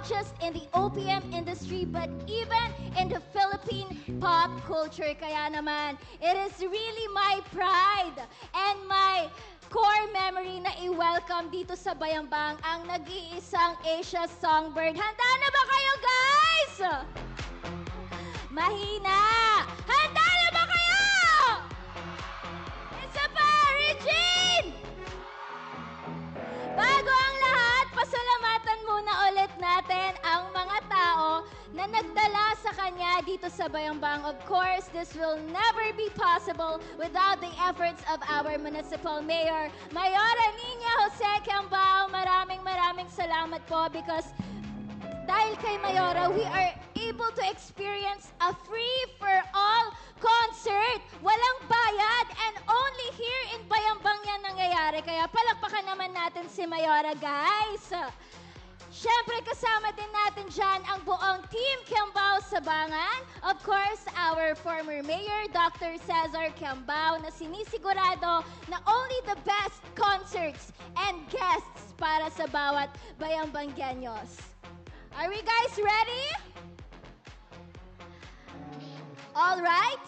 just in the OPM industry, but even in the Philippine pop culture. Kaya naman, it is really my pride and my core memory na i-welcome dito sa Bayambang ang nag-iisang Asia Songbird. Handa na ba kayo, guys? Mahina! Handa na ba kayo? Isa pa, Regine! Bago ang lahat, pasalamatan muna ulit natin ang mga tao na nagdala sa kanya dito sa Bayambang. Of course, this will never be possible without the efforts of our municipal mayor, Mayora Nina Jose Cambao. Maraming salamat po because dahil kay Mayora, we are able to experience a free-for-all concert. Walang bayad and only here in Bayambang yan nangyayari. Kaya palakpakan naman natin si Mayora, guys. Siyempre, kasama din natin dyan ang buong Team Cambao Sabangan. Of course, our former mayor, Dr. Cesar Cambao, na sinisigurado na only the best concerts and guests para sa bawat Bayambanggenyos. Are we guys ready? All right.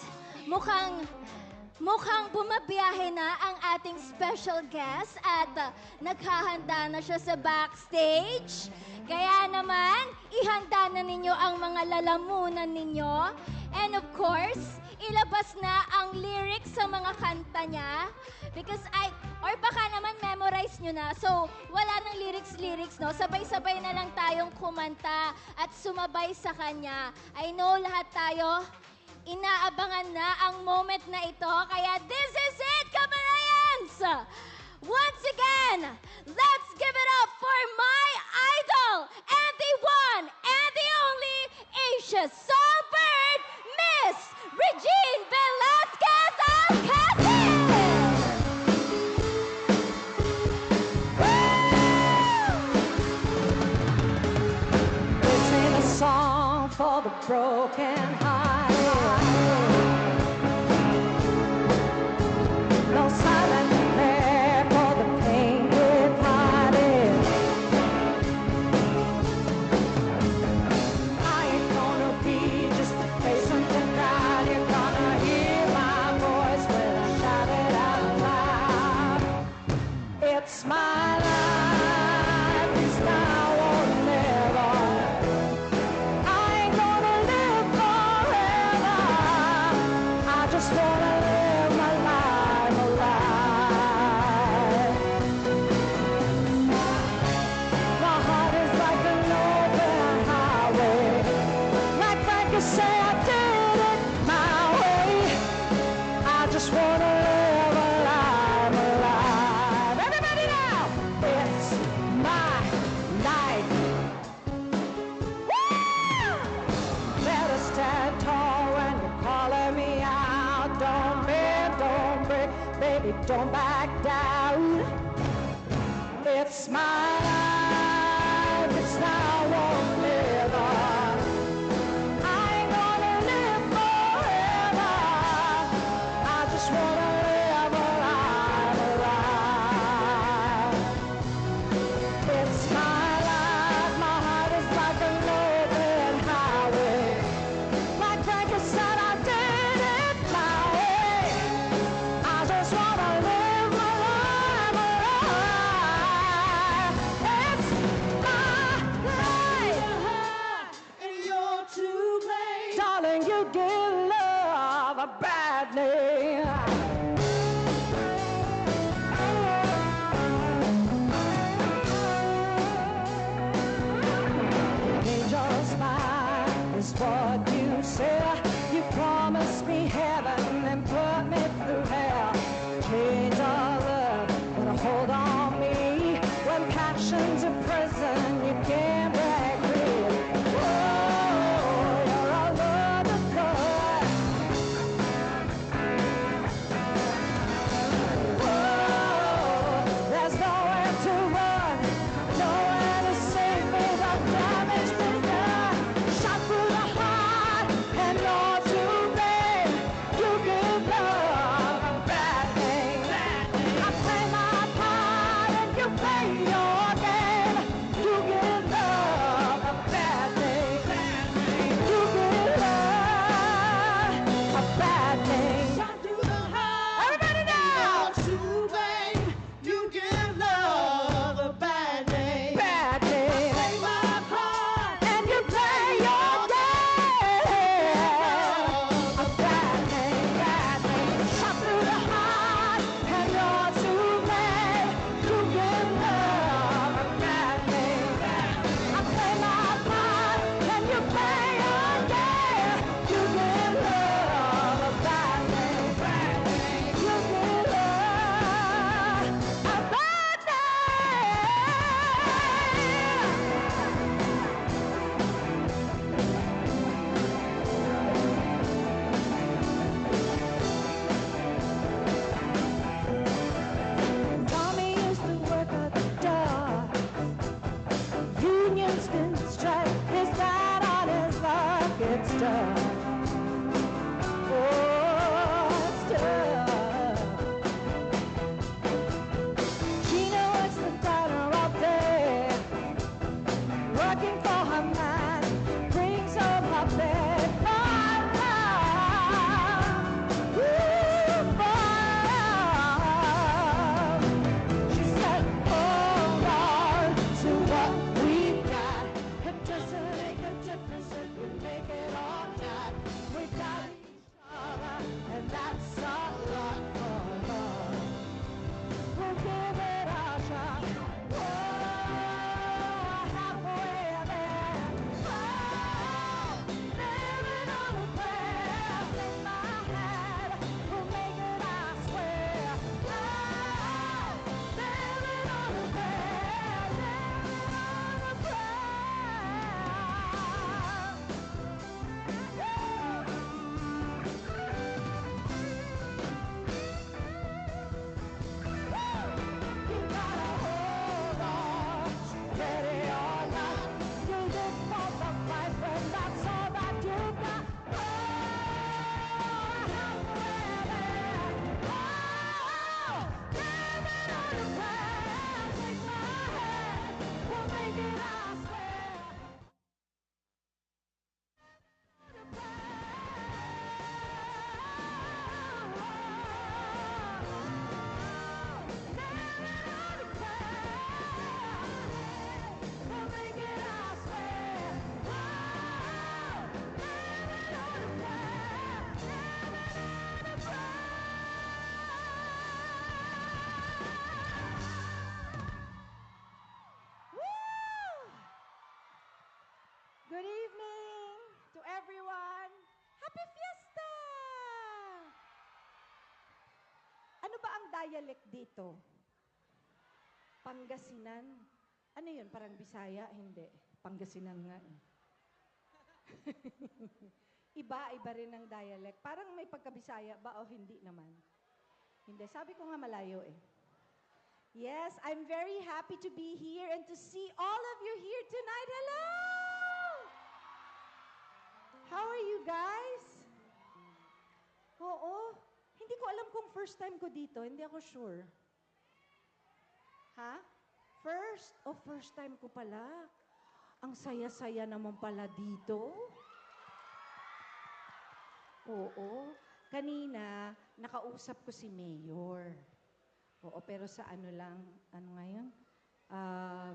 Mukhang bumabiyahe na ang ating special guest at naghahanda na siya sa backstage. Kaya naman, ihanda na ninyo ang mga lalamunan ninyo. And of course, ilabas na ang lyrics sa mga kanta niya. Because or baka naman memorize nyo na. So, wala nang lyrics, no? Sabay-sabay na lang tayong kumanta at sumabay sa kanya. I know lahat tayo, inaabangan na ang moment na ito. Kaya this is it, kababayans! Once again, let's give it up for my idol and the one and the only Asia Songbird, Miss Regine Velasquez Alcacid! This ain't a song for the broken hearted. No silent prayer for the pain departed. I ain't gonna be just a face on the crowd. You're gonna hear my voice when I shout it out loud. It's my life, it's now or never. I ain't gonna live forever. I just wanna live my life alive. My heart is like an open highway. Like Frankie say, I did it my way. I just wanna live a life alive. Everybody now! It's my night. Woo! Better stand tall when you're calling me out. Don't bend, don't break, baby, don't back down. It's my life, it's now or never. I ain't gonna live forever. I just wanna live a life alive. It's my life, my heart is like an open highway. Like Frankie said, I did it my way. I just wanna live my life alive. It's my life, and you're to blame. Darling, you give love a bad name. Angel smile is what you said. You promised me heaven and put me through hell. Chains of love put a hold on me. When passion's a prison, you can't break free. Oh, you're all over the good. working for her man, brings home her bed, my love. Ooh, love. She said, hold on to what we've got. It doesn't make a difference if we make it or not. We got each other, and that's a lot for love. We'll give it a shot. Whoa, halfway there. Oh, living on a prayer. Take my hand, we'll make it, I swear. Oh, living on a prayer, living on a You gotta hold on, ready or not. You live for the fight when that's all that you got. Oh, halfway there. Oh, living on a prayer. Take my hand, we'll make it, I swear. Good evening to everyone. Happy Fiesta! Ano ba ang dialect dito? Pangasinan. Ano yun? Parang Bisaya? Hindi. Pangasinan nga. Iba rin ang dialect. Parang may pagka-Bisaya ba o hindi naman? Hindi. Sabi ko nga malayo eh. Yes, I'm very happy to be here and to see all of you here tonight. Hello! How are you guys? Oo. Hindi ko alam kung first time ko dito. Hindi ako sure. Ha? First? Oh, first time ko pala. Ang saya-saya naman pala dito. Oo. Kanina, nakausap ko si Mayor. Oo, pero sa ano lang, ano ngayon?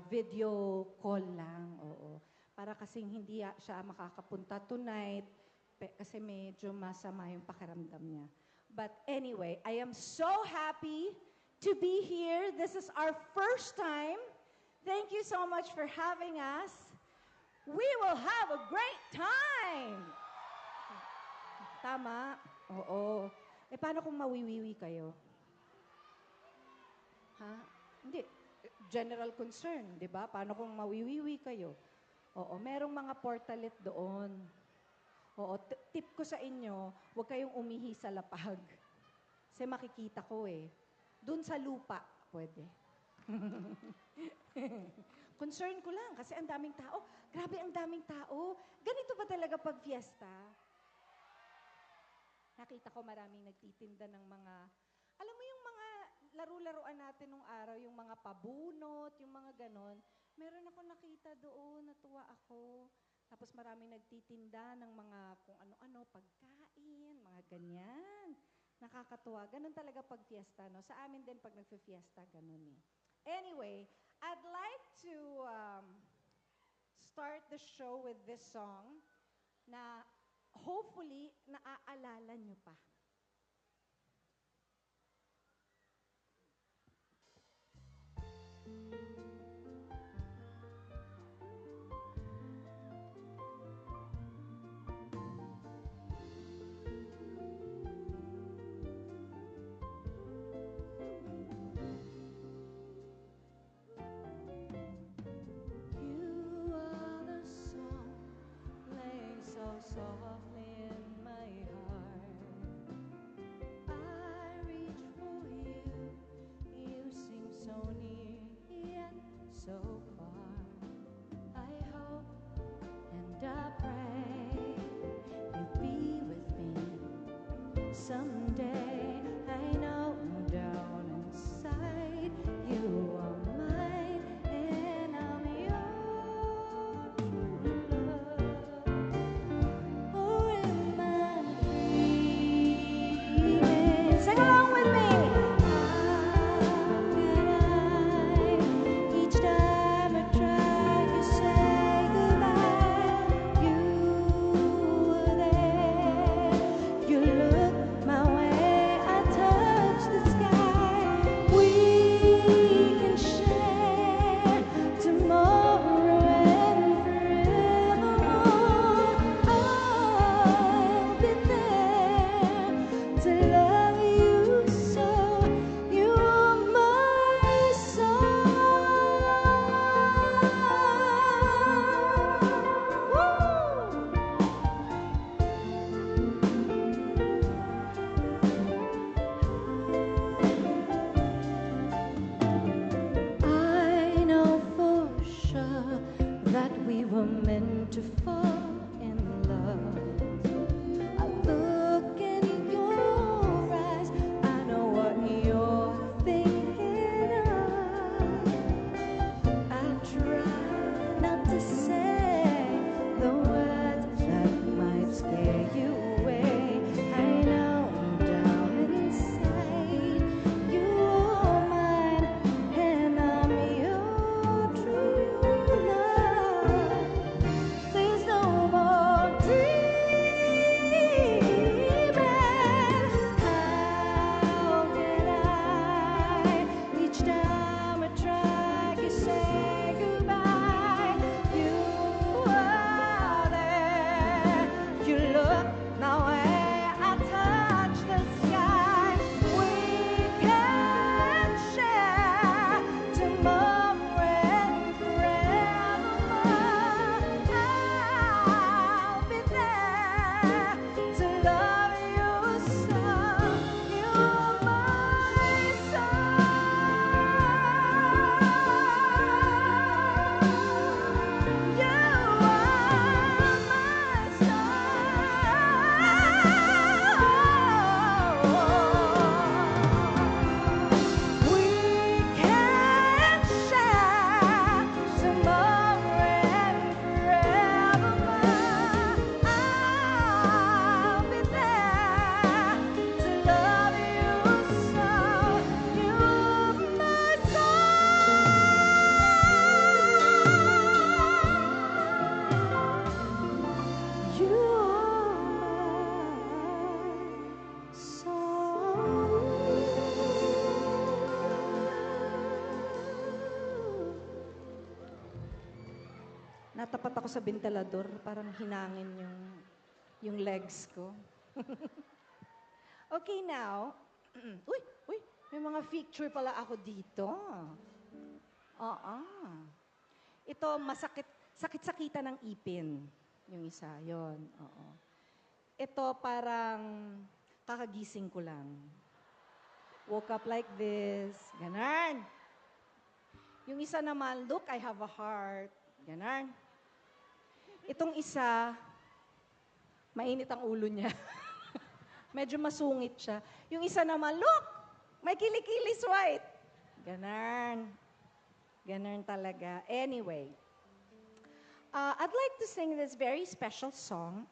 Video call lang, oo. Para kasing hindi siya makakapunta tonight, kasi medyo masama yung pakiramdam niya. But anyway, I am so happy to be here. This is our first time. Thank you so much for having us. We will have a great time! Tama? Oo. Eh, paano kung mawiwiwi kayo? Ha? Hindi. General concern, di ba? Paano kung mawiwiwi kayo? Oo, merong mga portalet doon. Oo, tip ko sa inyo, huwag kayong umihi sa lapag. Kasi makikita ko eh. Doon sa lupa, pwede. Concern ko lang kasi ang daming tao. Grabe, ang daming tao. Ganito ba talaga pag fiesta? Nakita ko maraming nagtitinda ng mga, alam mo yung mga laro-laruan natin nung araw, yung mga pabunot, yung mga ganon. Meron ako nakita doon, natuwa ako. Tapos maraming nagtitinda ng mga kung ano-ano, pagkain, mga ganyan. Nakakatuwa. Ganon talaga pag fiesta, no? Sa amin din pag nagfe-fiesta, ganon eh. Anyway, I'd like to start the show with this song na hopefully naaalala nyo pa. Softly in my heart, I reach for you. You seem so near yet so far. I hope and I pray you'll be with me someday. I know down inside you are mine and I'm yours. we were meant to fall in love. I look in your eyes, I know what you're thinking of. I try not to say the words that might scare you away. I know down inside you're mine and I'm your true love. There's no more dreaming. How can I? Each time I try to say goodbye, you are there. You look the way I touch the sky. We can share tomorrow and forevermore. I'll be there to love you so. You're my soul. You are my soul. We can share tomorrow and forevermore. I'll be there to love you so. You're my soul. You are my soul. Natapat ako sa ventilador, parang hinangin yung legs ko. Okay, now. Uy, may mga feature pala ako dito. Oo. Ito, sakit-sakitan ng ipin. Yung isa, yon. Oo. Ito, parang kakagising ko lang. Woke up like this. Ganon. Yung isa naman, look, I have a heart. Ganon. Itong isa, mainit ang ulo niya. Medyo masungit siya. Yung isa naman, look, may kilikili white. Ganon. Ganon talaga. Anyway, I'd like to sing this very special song,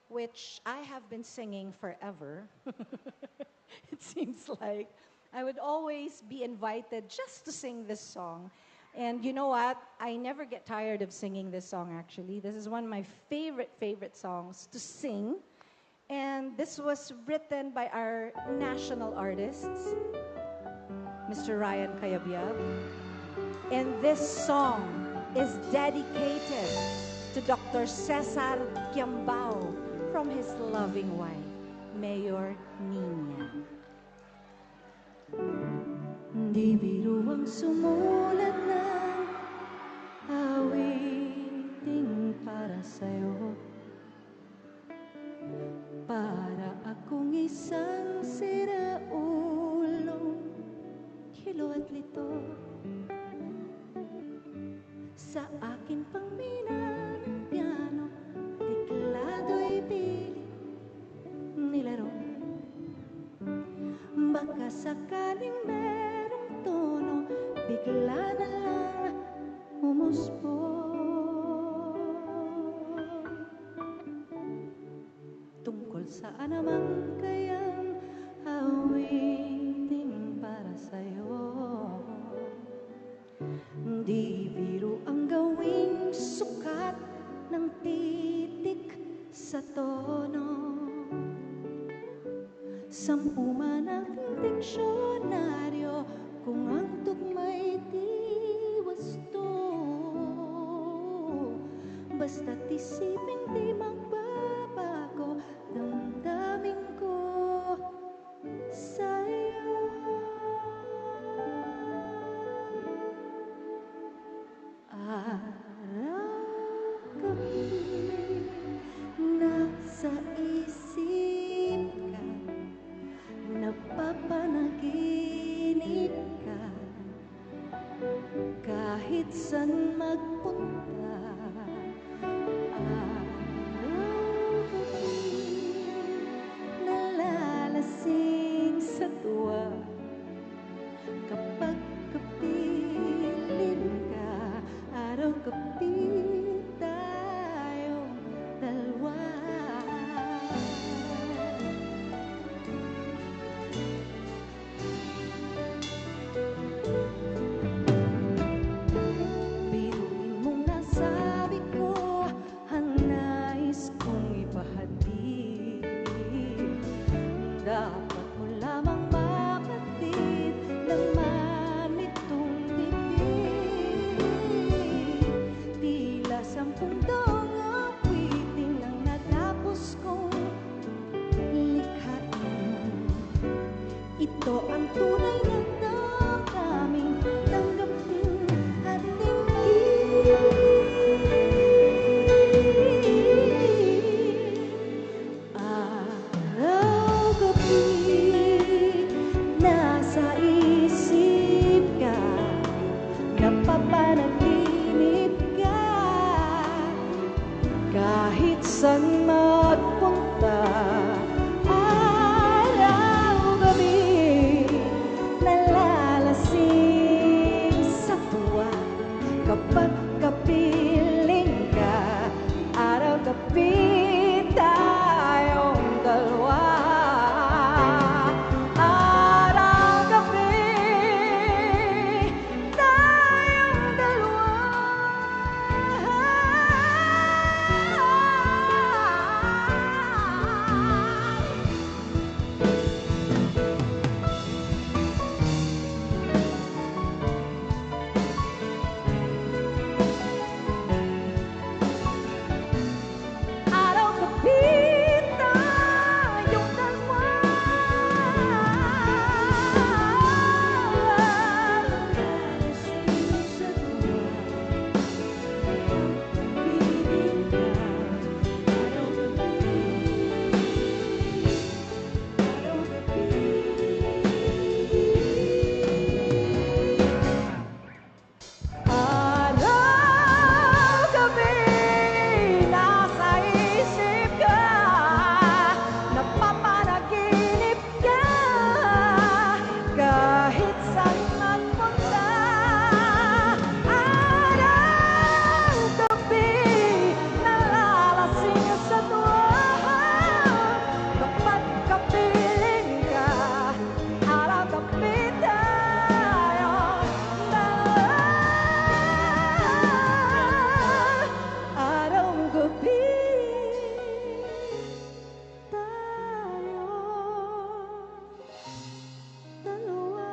which I have been singing forever. It seems like I would always be invited just to sing this song. And you know what? I never get tired of singing this song, actually. This is one of my favorite songs to sing. And this was written by our national artists, Mr. Ryan Cayabyab. And this song is dedicated to Dr. Cesar Quiambao from his loving wife, Mayor Nina. Di biro ang sumulat ng awiting para sa'yo, para akong isang siraulong hilo at lito. Sa akin pang mina ng piano, tiklado'y pilit nilaro. Baka sakaling merong tono, bigla na lang umusbong. Tungkol saan naman kayang awiting para sa'yo? Di biro ang gawing sukat ng titik sa tono. Sampu man ang diksyonaryo kung ang tugma'y di wasto. Basta't isipin di magbabago damdamin ko sa'yo. Araw-gabi nasa isip ka, napapanaginip ka, kahit saan magpunta 10 taong awitin ang natapos kong likhain. Ito ang tunay na damdaming tanggapin at tingin. Araw-gabi nasa isip ka, napapanaginip ka, kahit saan magpunta. Araw-gabi nalalasing sa tuwa, kapag kapiling ka. Araw-gabi tayong dalawa. Araw-gabi tayong dalawa. Araw-gabi tayong dalawa. Nalasing sa tuwa, piling ka. Araw-gabi nasa isip ka, napapanaginip ka, kahit saan magpunta. Araw-gabi nalalasing sa tuwa, kapag kapiling ka. Araw-gabi tayong dalawa. Araw-gabi tayong dalawa.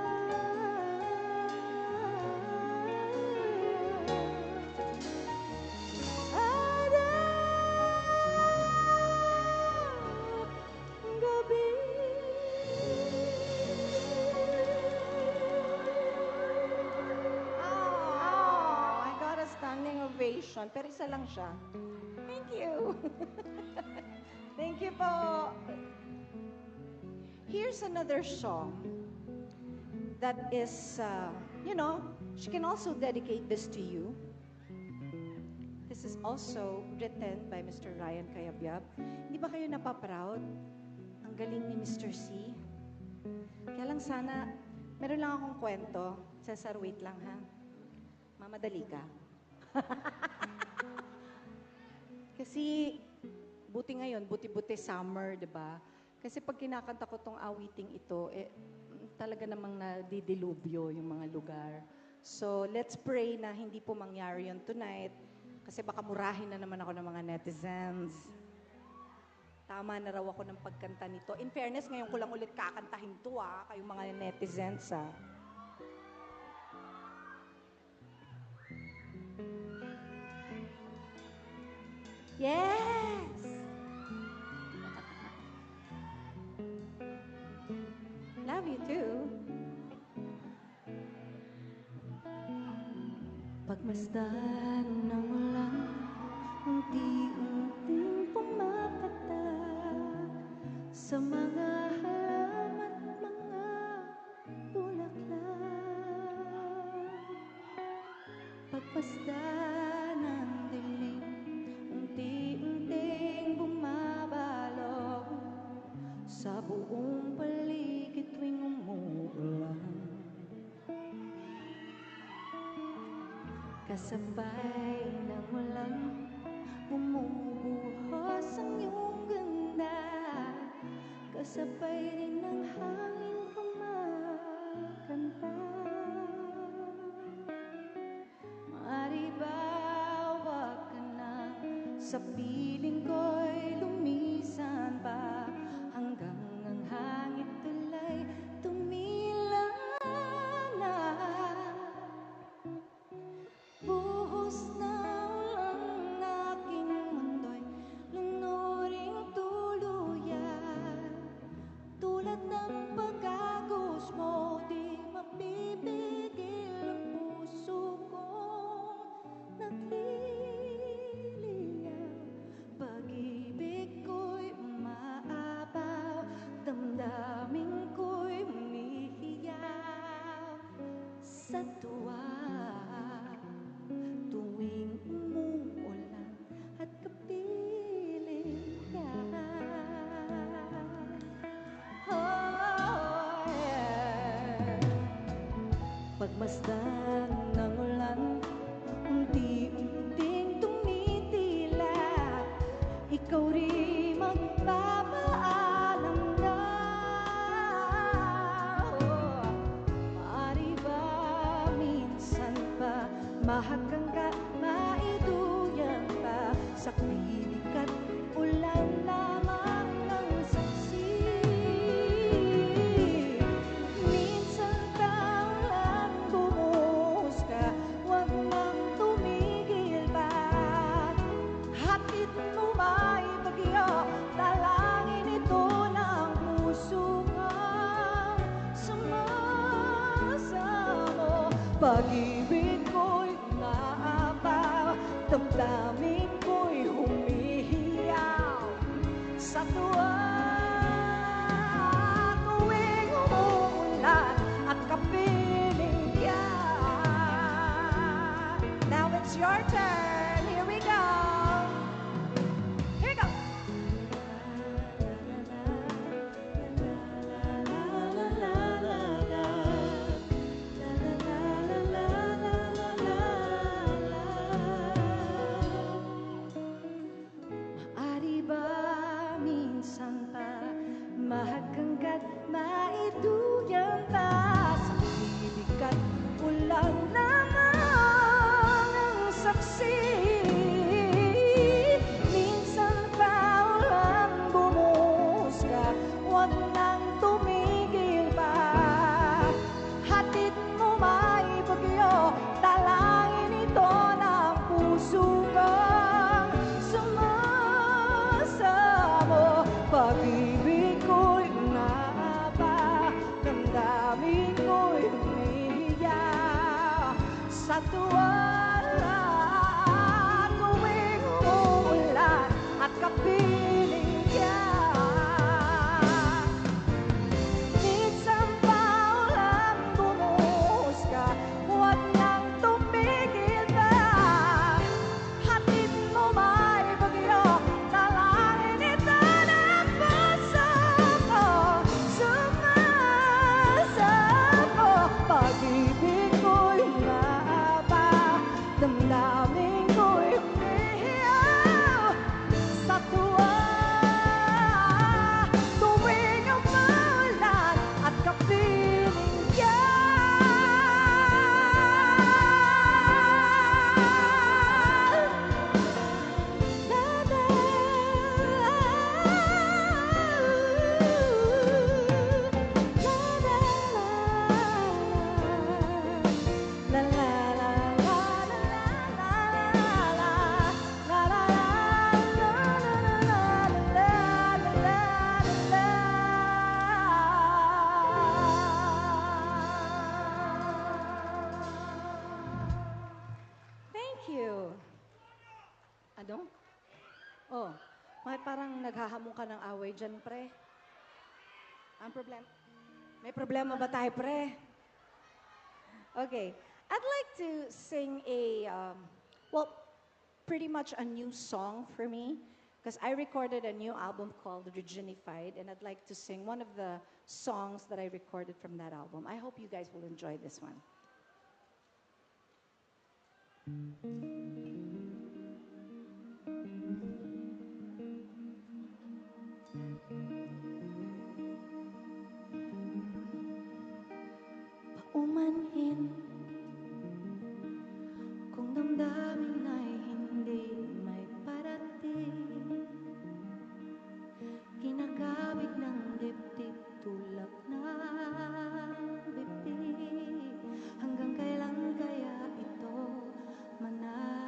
Araw-gabi. Oh, I got a standing ovation. Pero isa lang siya. Thank you. Thank you po. Here's another song that is, she can also dedicate this to you. This is also written by Mr. Ryan Cayabyab. Hindi ba kayo napaproud? Ang galing ni Mr. C. Kaya lang sana, meron lang akong kwento. Cesar, wait lang ha. Mamadali ka. Kasi, buti ngayon, buti-buti summer, di ba? Kasi pag kinakanta ko tong awiting ito, talaga namang nadidilubyo yung mga lugar. So, let's pray na hindi po mangyari yun tonight. Kasi baka murahin na naman ako ng mga netizens. Tama na raw ako ng pagkanta nito. In fairness, ngayon ko lang ulit kakantahin to kayong mga netizens Yes! Love you too. Pagmasdan ng ulan, unti-unting pumapatak sa mga halaman at mga bulaklak. Pagmasdan ng dilim, unti-unting bumabalot sa buong paligid tuwing umuulan. Kasabay ng ulan, bumubuhos ang iyong ganda. Kasabay rin ng hangin kumakanta. Maaari ba wag ka na sa piling ko'y lumisan pa, hanggang ang hangin tulay tumila na. Buhos na ulan na ikaw rin magpapaalam na. Maaari ba minsan pa mahagkan ka, maiduyan pa sa pilik at ulan lamang ng saksi. Minsan kang lang bumuhos ka, huwag nang tumigil pa. Hatid mo may bagyo, talangin ito ng puso kang sumasamo. Pag-ibig ko'y naapaw, damdamin ko'y humihiyaw sa tuwa. Tuwing umuulan at kapiling yan. Now it's your turn. Here we go. Here we go. Maaari ba minsan pa mahagkanggat maiduyan pa sa pag-ibig at ulan lamang ang saksi. Minsan pa ulang bumuhos ka, huwag nang tumigil pa. Hatid mo may bagyo, talangin ito ng puso kang sumasamo. Pag-ibig ko'y naaba, damdamin ko'y humihiyaw sa tuwa. Tuwing umuulan at kapiling yan. Minsan pa ulang bumuhos ka, huwag nang tumigil pa. Hatid mo may bagyo, talangin ito ng puso ko sumasamo. Pag-ibig ko'y maaba, damdamin ko'y humihiyaw sa tuwa. Tuwing umuulan at kapiling yan. La la la la Thank you. Ano? Oh, may parang naghahamon ka ng away dyan, pre. Ang problema? May problema ba tayo, pre? Okay. I'd like to sing well, pretty much a new song for me because I recorded a new album called Reginified, and I'd like to sing one of the songs that I recorded from that album. I hope you guys will enjoy this one. Paumanhin kung damdamin ay hindi may parating, ginagabig ng dibdib tulak ng bibig. Hanggang kailan kaya ito manatili?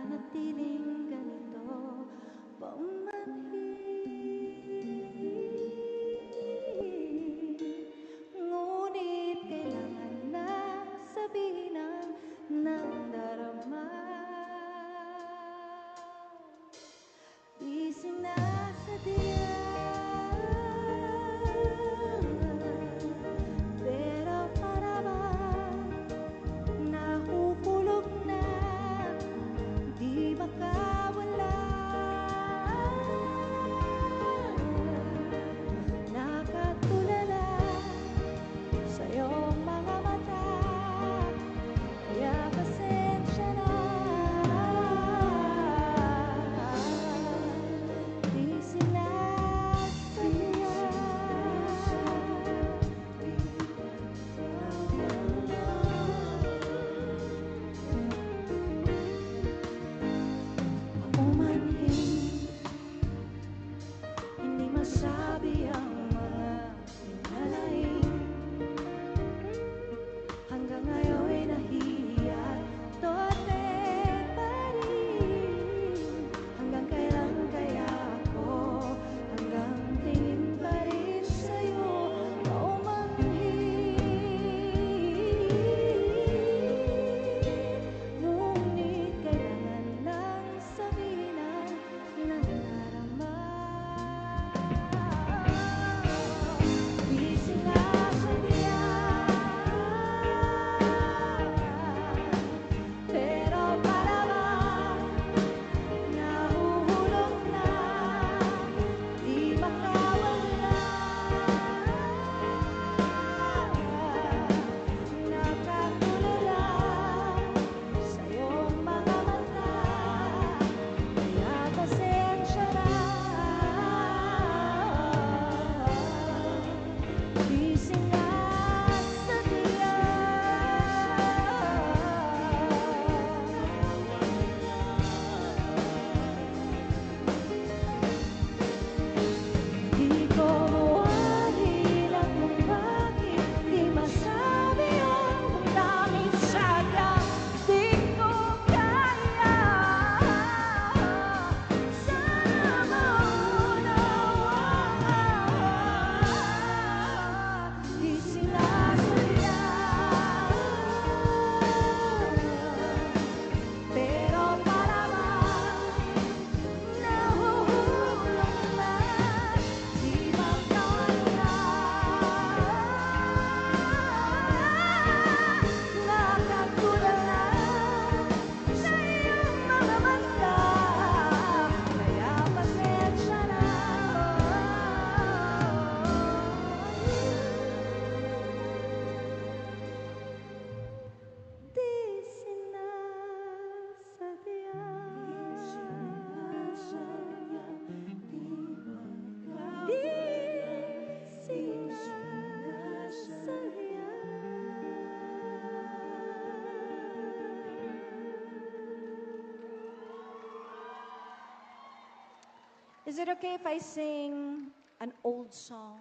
Is it okay if I sing an old song?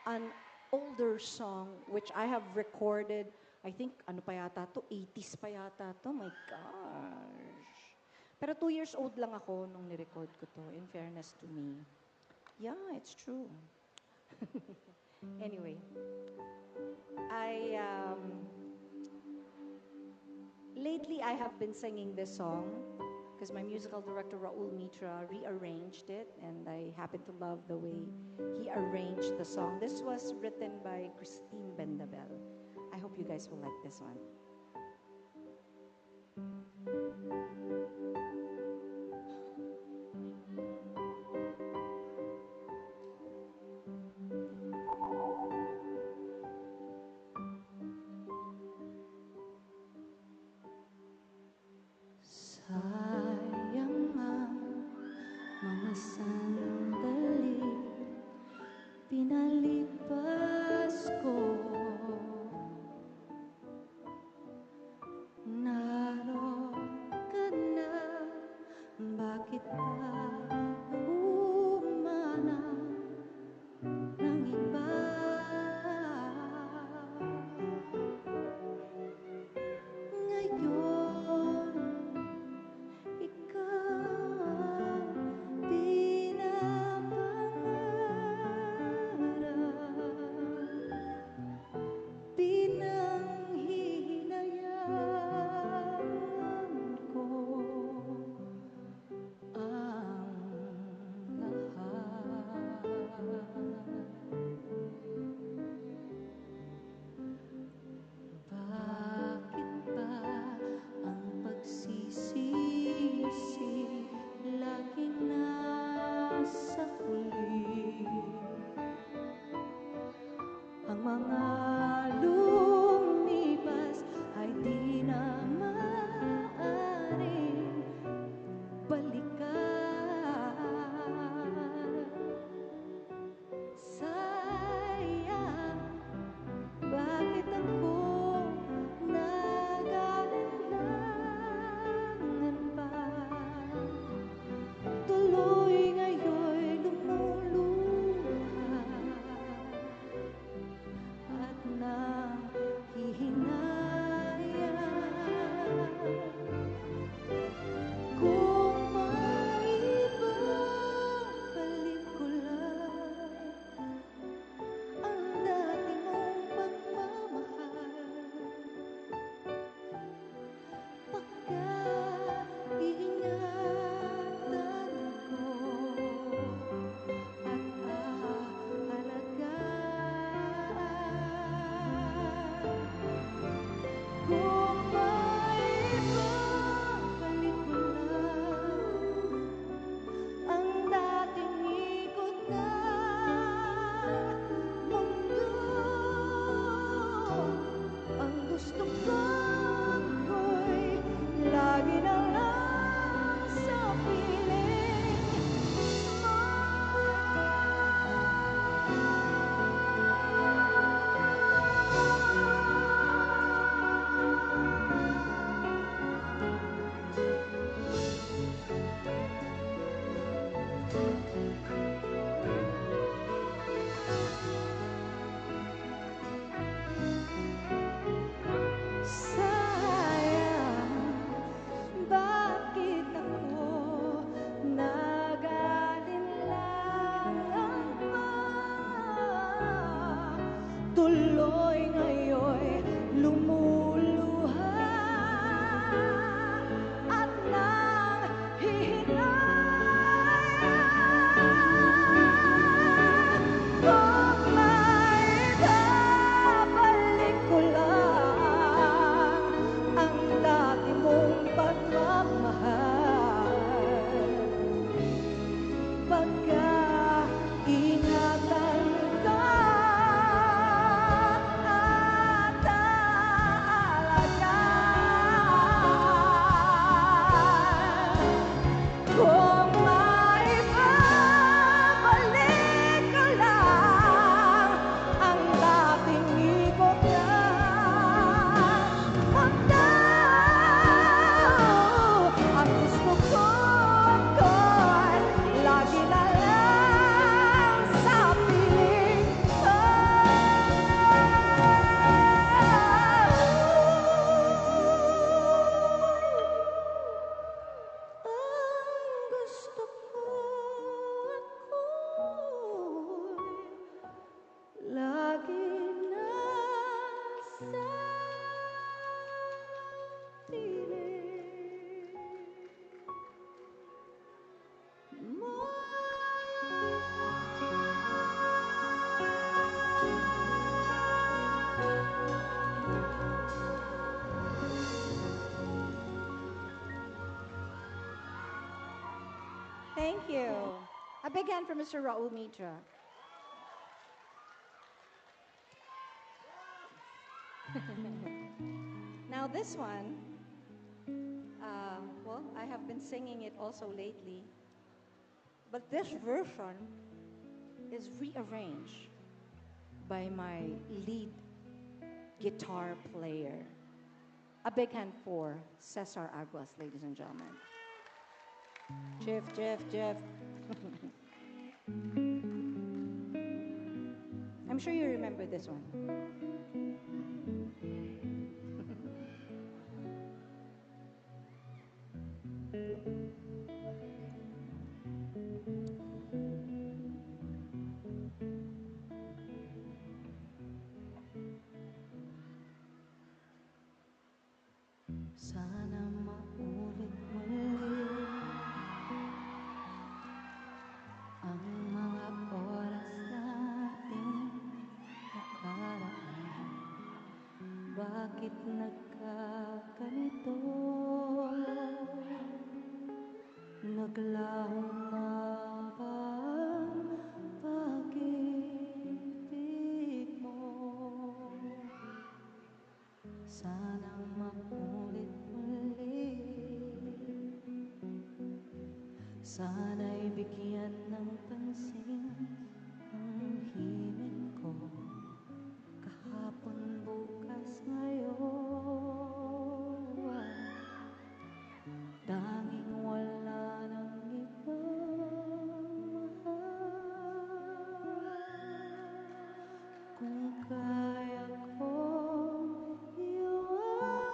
An older song which I have recorded, I think, ano pa yata to? 80s pa yata to. My gosh. Pero 2 years old lang ako nung nirecord ko to, in fairness to me. Yeah, it's true. Anyway, lately I have been singing this song because my musical director Raul Mitra rearranged it, and I happen to love the way he arranged the song. This was written by Christine Bendabel. I hope you guys will like this one. Sayang ang mga sandali pinalipas ko. Naroon ka na, bakit pa humanap ng iba? Ngayon, ikaw ang pinapangarap, pinanghihinayan ko ang Thank you. A big hand for Mr. Raul Mitra. Now this one, well, I have been singing it also lately, but this version is rearranged by my lead guitar player. A big hand for Cesar Aguas, ladies and gentlemen. Jeff. I'm sure you remember this one. Sana maulit muli ang mga oras natin nakaraan. Bakit nagkaganito? Naglaho na ba ang pag-ibig mo? Sana maulit muli. Sana'y bigyan ng pansin ang himig ko. Kahapon, bukas, ngayon. Tanging wala nang ibang mahal. Kung kaya kong iwanan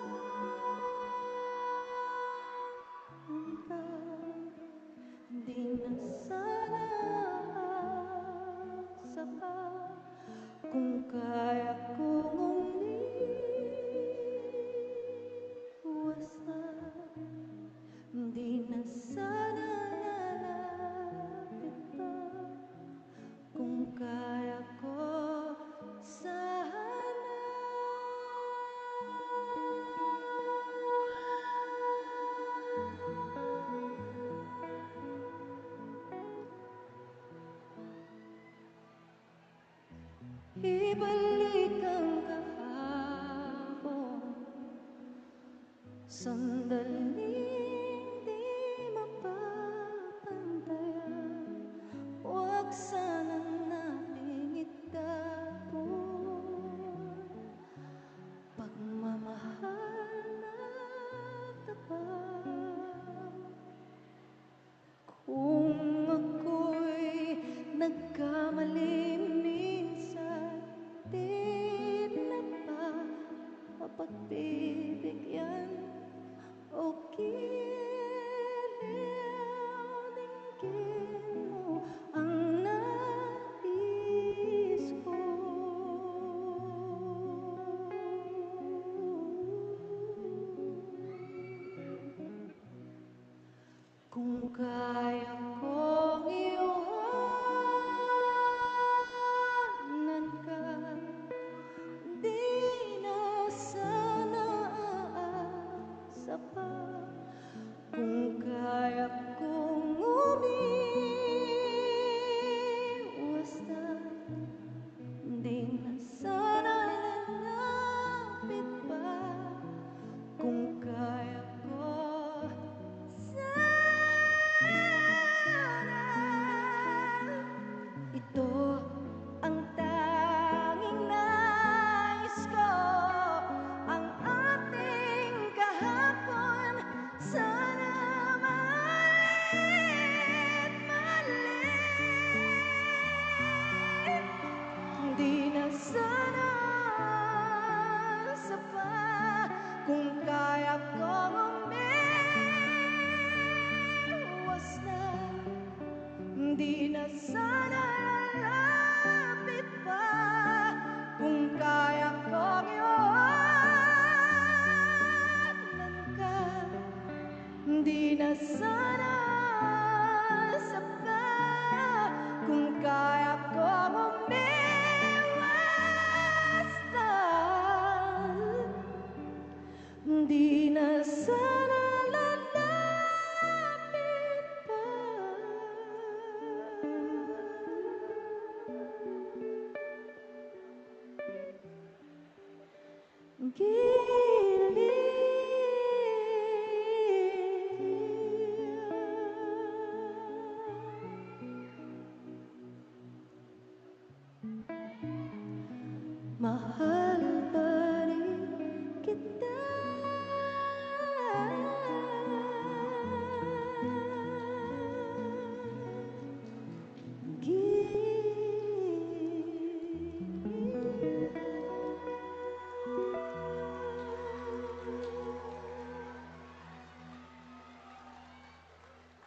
ka, di na sana asa pa. Kung kaya kong umiwasan, di na sana lalapit pa. Kung kaya ko sana. Ibalik ang kahapon, sandaling di mapapantayan. Huwag sana nating itapon pagmamahal na tapat. Kung ako'y nagkamali minsan, di na ba mapagbibigyan o kilinggin mo ang nais ko? Kung kaya kong iwanan ka, di na sana aasa pa. Kung kaya kong umiwasan, di na sana lalapit pa. Kung kaya ko sana. Ito ang tanging nais ko, ang ating kahapon sana malit malit. Di na sana sa pa. Kung kaya kong umiwas na, di na sana lalapit pa. Kung kaya kong iwanan ka, di na sana sa pa. Kung kaya kong umiwas na, di na sana lalapit pa. Mahal pa rin kita.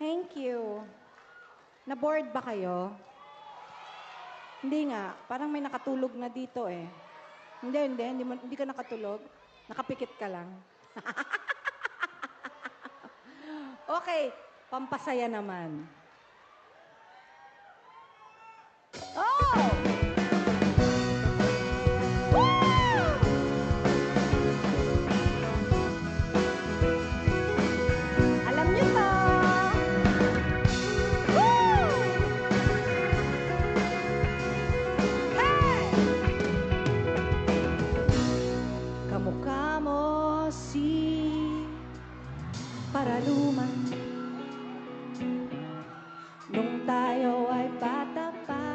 Thank you. Na-bored ba kayo? Hindi nga. Parang may nakatulog na dito eh. Hindi ka nakatulog. Nakapikit ka lang. Okay, pampasaya naman. Oh! Woo! Alam niyo to. Woo! Hey! Kamukha mo si Paraluman nung tayo ay bata pa,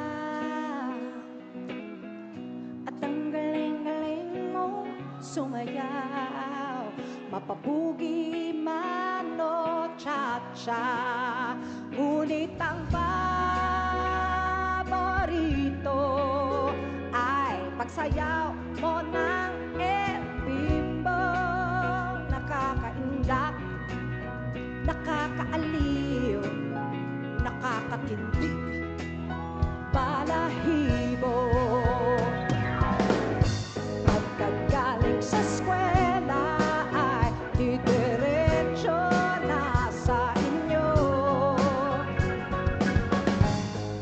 at ang galing-galing mo sumayaw, mapabugi man o cha-cha, ngunit ang paborito ay pagsayaw mo ng bimbo. Nakakaindak, nakakaaliw, nakakatindig, balahibo. Pagkagaling sa eskwela ay didiretso na sa inyo,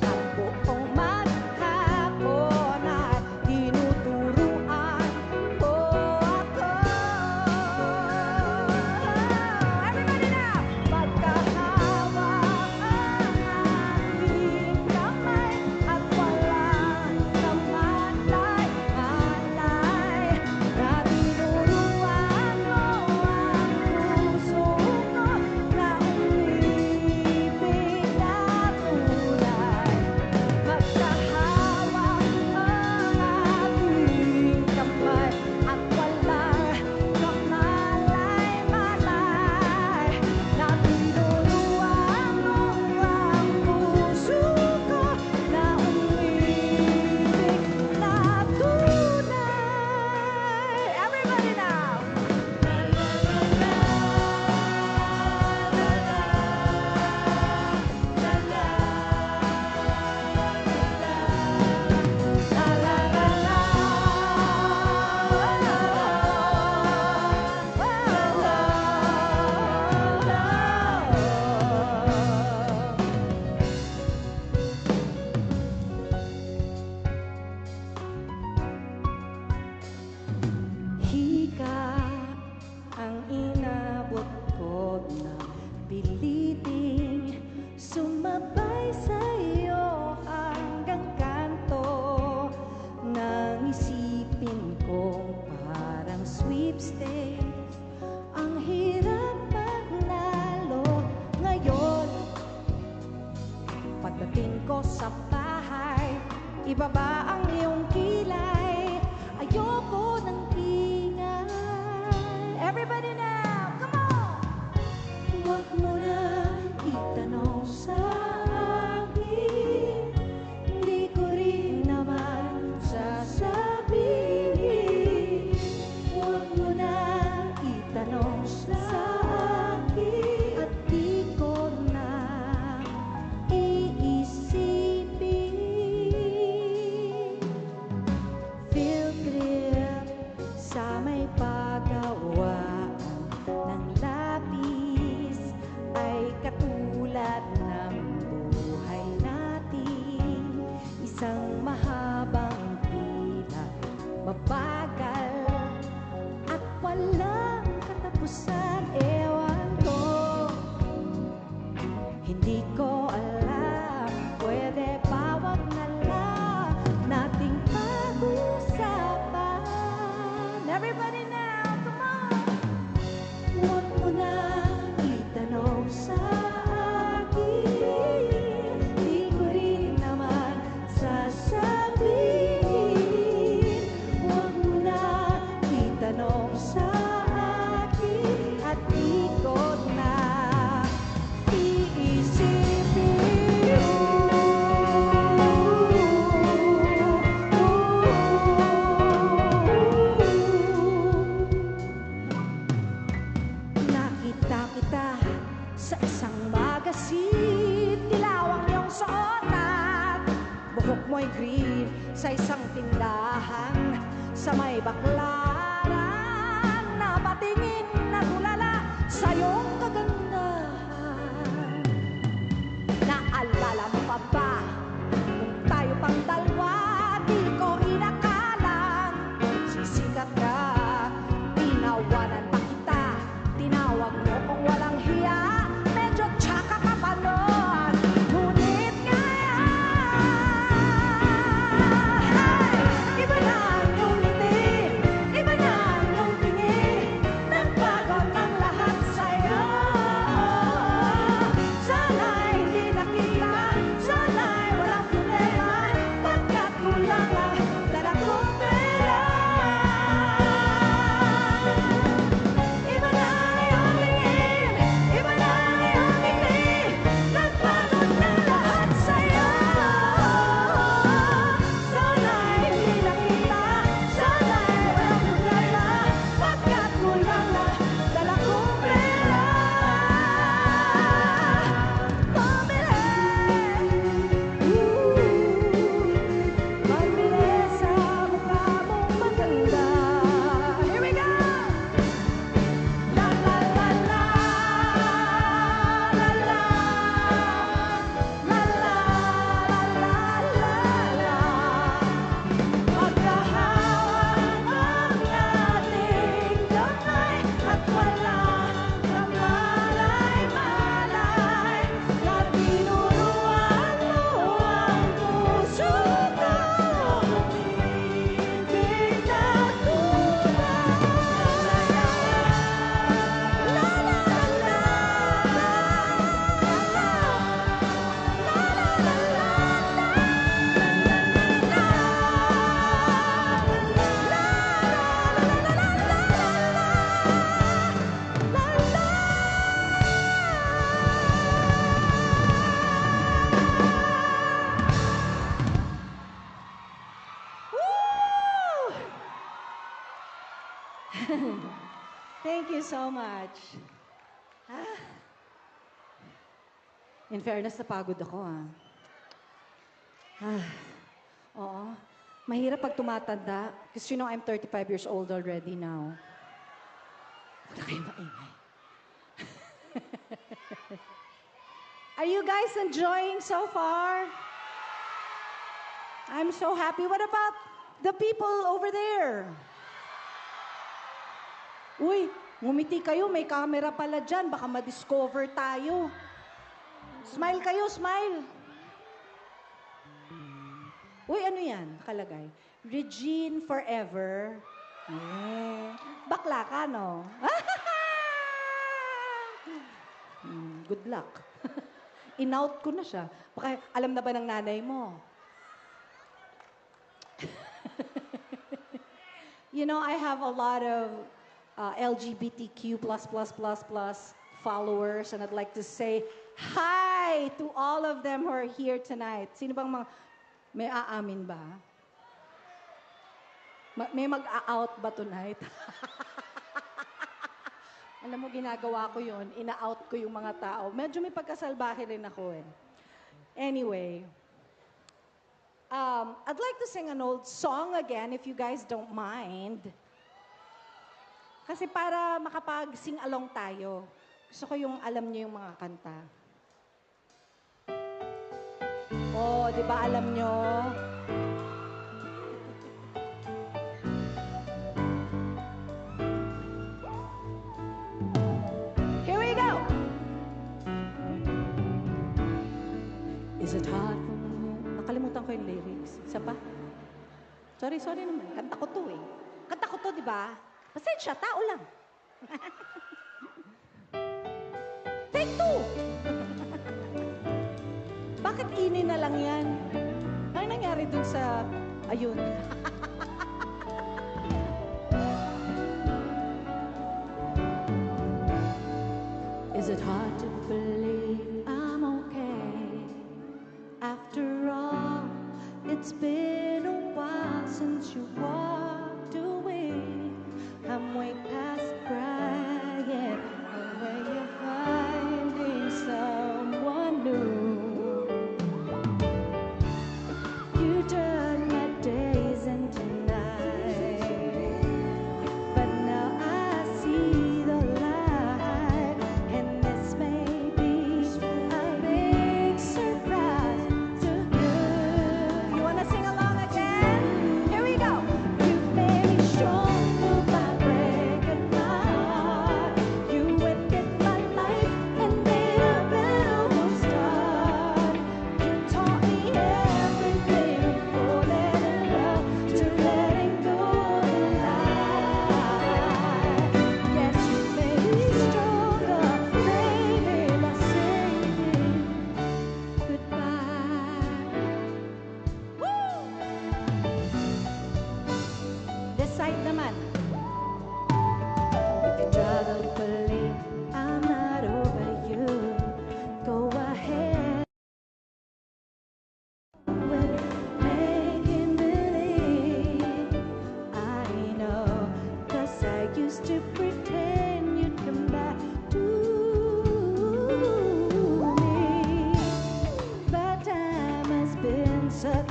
at buong maghapon ay tinuturuan mo ako. Everybody now! Pagkahawak ang aking kamay at walang kamalay-malay, na tinuruan mo ang puso ko na umibig na tunay. Magkahawak ang ating kamay at walang kamalay-malay, na tinuruan mo ang puso ko na umibig na tunay. Everybody now! Hika ang inabot ko na piliting sumabay sa iyo hanggang kanto, nang isipin kong parang sweepstakes. Ang hirap magnalo ngayon. Pagdating ko sa bahay, ibaba ang iyong kilay. Ayoko ng ingay. Everybody now, come on! Huwag mo na itanong sa akin, hindi ko rin naman sasabihin. Huwag mo na itanong sa akin, at di ko na iisipin. Feel trip sa may pagawaan ng lapis ay katulad ng buhay natin, isang mahabang pila, mabagal at walang katapusan. Ewan ko, hindi ko alam, pwede ba wag na lang nating pag-usapan. Everybody now! mo'y green sa isang tindahan sa may baklaran. Napatingin na tulala sa iyong kagandahan. Naalala mo pa ba nung tayo pang dalawa? Di ko inakalang sisikat ka. Tinawanan pa kita, tinawag mo kung walang hiya. Medyo tsaka ka pa noon, ngunit ngayon iba na ang iyong ngiti, iba na ang iyong tingin. Nagbago ng lahat sa'yo. Sana'y hindi nakita, sana'y walang problema, pagkat kulang ang dala kong pera. Iba na ang iyong tingin, iba na ang iyong ngiti. Nagbago ng lahat sa'yo. Sana'y hindi nakita, sana'y walang problema, pagkat kulang ang dala kong pera. Pambili sa mukha mong maganda. Here we go! La la la la, la la, la la, la la, la. Magkahawak ang ating kamay at walang kamalay-malay na tinuruan mo ang puso ko. Umibig na tunay. La la la la, Woo! Thank you so much. Ah. In fairness, napagod ako Oo. Mahirap pag tumatanda. Because you know, I'm 35 years old already now. Huwag na kayo maingay. Are you guys enjoying so far? I'm so happy. What about the people over there? Uy, ngumiti kayo. May camera pala dyan. Baka ma-discover tayo. Smile kayo, smile. Uy, ano yan? Nakalagay. Regine forever. Bakla ka, no? Good luck. In-out ko na siya. Baka alam na ba ng nanay mo? You know, I have a lot of LGBTQ+++ followers, and I'd like to say hi to all of them who are here tonight. Sino bang mga... May aamin ba? May mag-a-out ba tonight? Alam mo, ginagawa ko yun. Ina-out ko yung mga tao. Medyo may pagkasalbahe rin ako eh. Anyway, I'd like to sing an old song again, if you guys don't mind. Kasi para makapag-sing along tayo. Gusto ko yung alam niyo yung mga kanta. Oh, di ba alam nyo? Here we go! Is it hard? Nakalimutan ko yung lyrics. Isa pa? Sorry naman. Kanta ko to eh. Kanta ko to, di ba? Pasensya, tao lang. Take two! Bakit ini na lang yan? Ano nangyari dun sa... Ayun. Is it hard to believe I'm okay? After all, it's been a while since you walked away. I'm way past crying. When you're finding someone new. You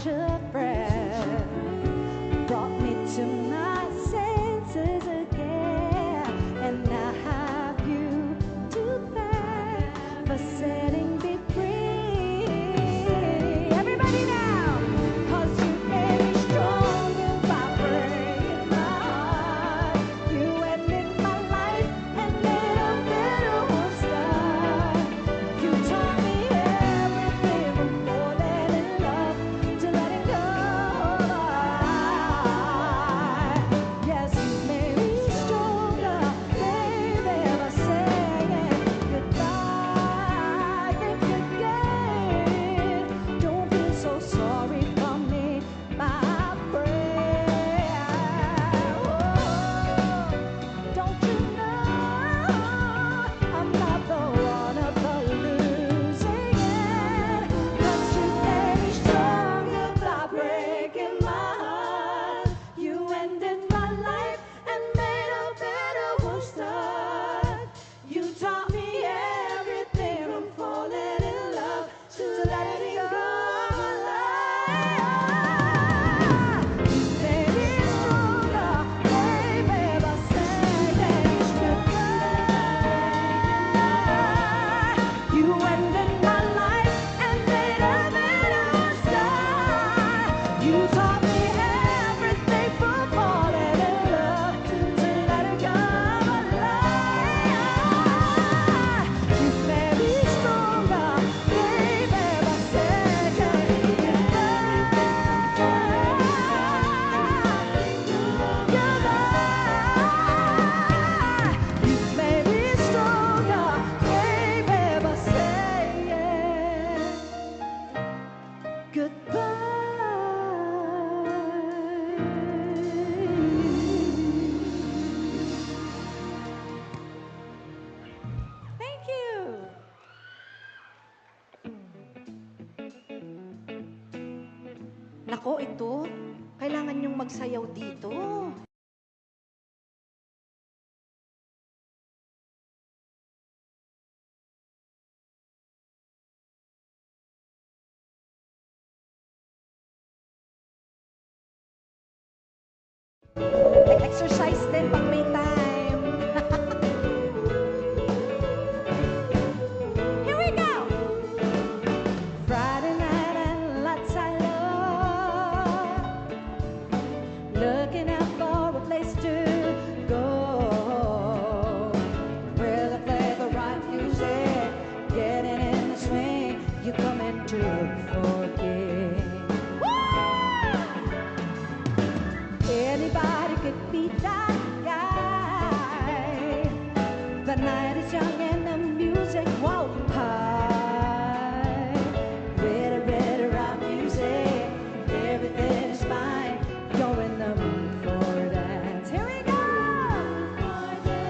such a friend. Brought me to my senses again. And I have you to thank for setting me free. Everybody now! 'Cause you made me strong and vibrate my heart. You ended my life and made a better one start. You taught me everything from falling in love to letting go. Yes, you made me stronger, baby, by saying goodbye again. Don't feel so sorry for me, my friend. Oh, don't you know I'm not the one of the losing end? 'Cause you made me stronger by breaking my heart. You ended my life and made a better one start. You taught me everything from falling in love to letting go. You made me stronger, baby, by saying goodbye. You ended my life and made a better one start. You taught me everything from falling in love to letting go. You made me stronger, baby, by saying goodbye. You made me stronger, baby, by saying goodbye. Thank you. Nako, ito. Kailangan niyong magsayaw dito. Exercise din pag may time. Here we go. Friday night and lots I love. Looking out for a place to go. Where they play the right music. Getting in the swing. You come into forget. Anybody could be that guy. The night is young and the music won't high. Ready, ready, rock music. Everything is fine. You're in the mood for a dance. Here we go.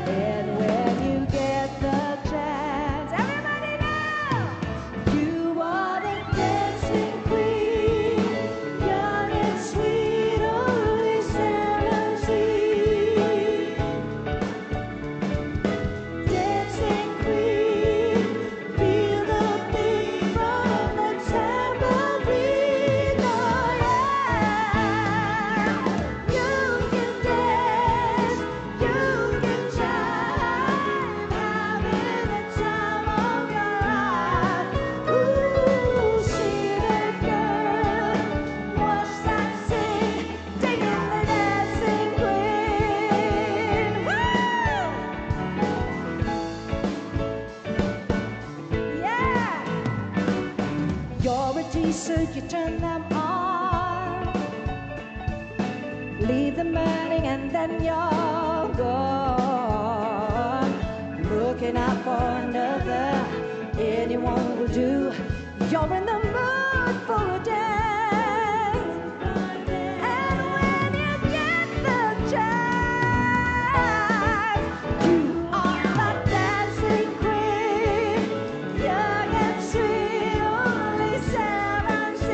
And when you get the chance, everybody now. You are the dancing queen. Young and sweet, only 17. Dancing queen, feel the beat from the tambourine. Oh yeah, you can dance, you can jive, having the time of your life. Ooh, see that girl, watch that sing, digging the dancing queen. Woo! Yeah! You're a teaser, you turn them on. Leave them burning and then you're gone. Looking out for another, anyone will do. You're in the mood for a dance. And when you get the chance, you are the dancing queen. Young and sweet, only 17.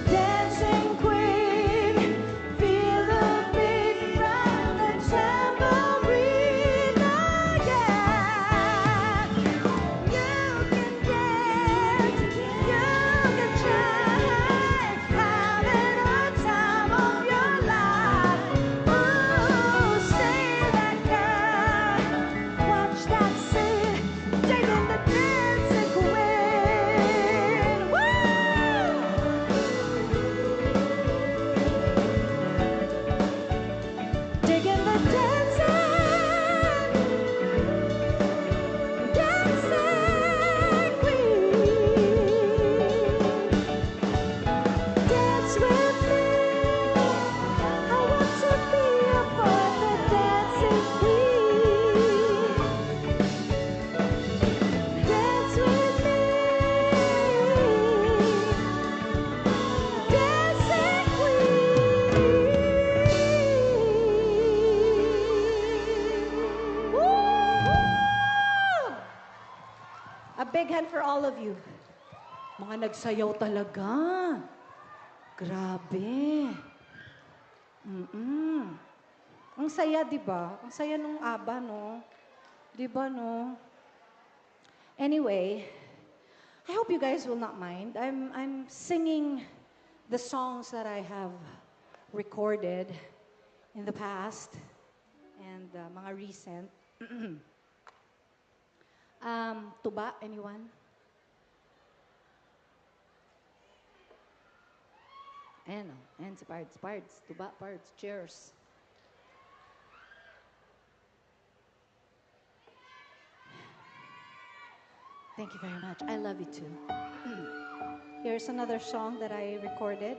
Dancing queen, feel the beat from the tambourine. Oh yeah. A big hand for all of you. Mga nagsayaw talaga. Grabe. Ang saya, di ba? Ang saya nung ABBA, no? Di ba, no? Anyway, I hope you guys will not mind. I'm singing the songs that I have recorded in the past and mga recent. Tuba, anyone? Ayan, oh. Ayan si Pards. Tuba, Pards. Cheers. Thank you very much. I love you too. Here's another song that I recorded.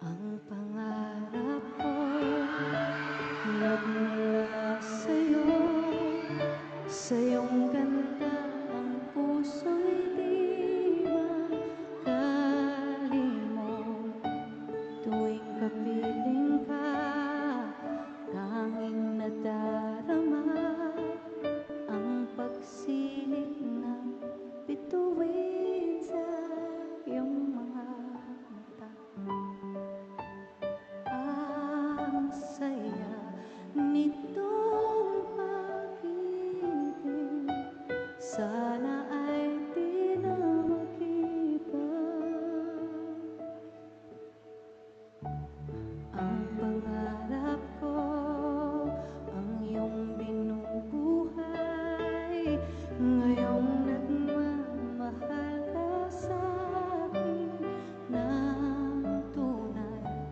Ang pangarap ko nagmula sa'yo, sa iyong ganda ang puso'y di makalimot. Tuwing kapiling ka, tanging nadarama ang pagsilip ng bituin sa iyong mga mata. Ang saya nitong pag-ibig, sana ay di na mag-iba. Ang pangarap ko, ang iyong binubuhay, ngayong nagmamahal ka sa akin ng tunay.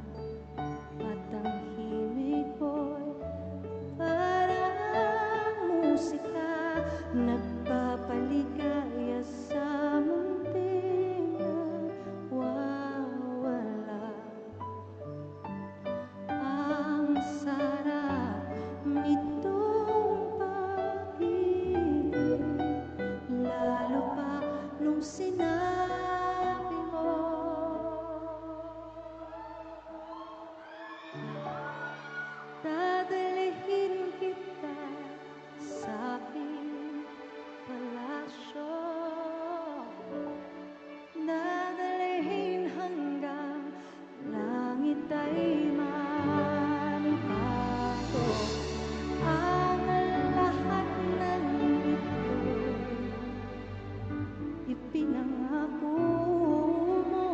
At ang himig ko'y parang musika, nagpapaligaya sa munting nawawala. Ang sarap nitong pag-ibig, lalo pa nung sinabi mo. Dadalhin kita sa aking palasyo, dadalhin hanggang langit ay manibago. Ang lahat ng ito'y ipinangako mo,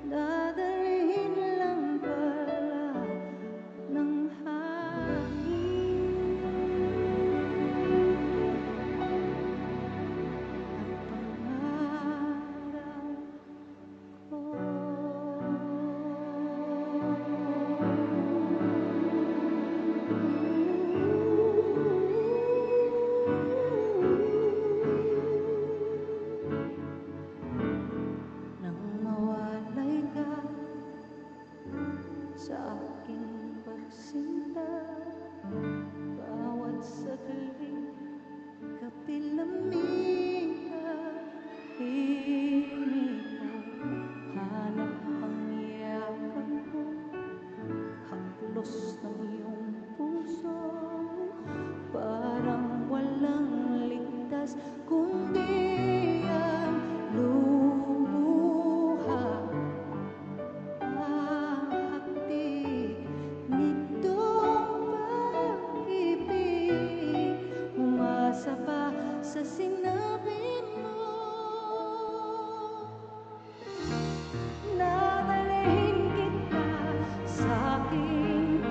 dadalhin lang pala ng hangin. Ang pangarap ko. Nang mawalay ka sa aking pagsinta, bawat saglit kapilamig ka, himig ko, hanap ang yakap ko, haplos ng iyong puso, parang walang ligtas kundi ang luha. Ang hapdi nitong pag-ibig, umasa pa sa sinabi mo. Dadalhin kita sa aking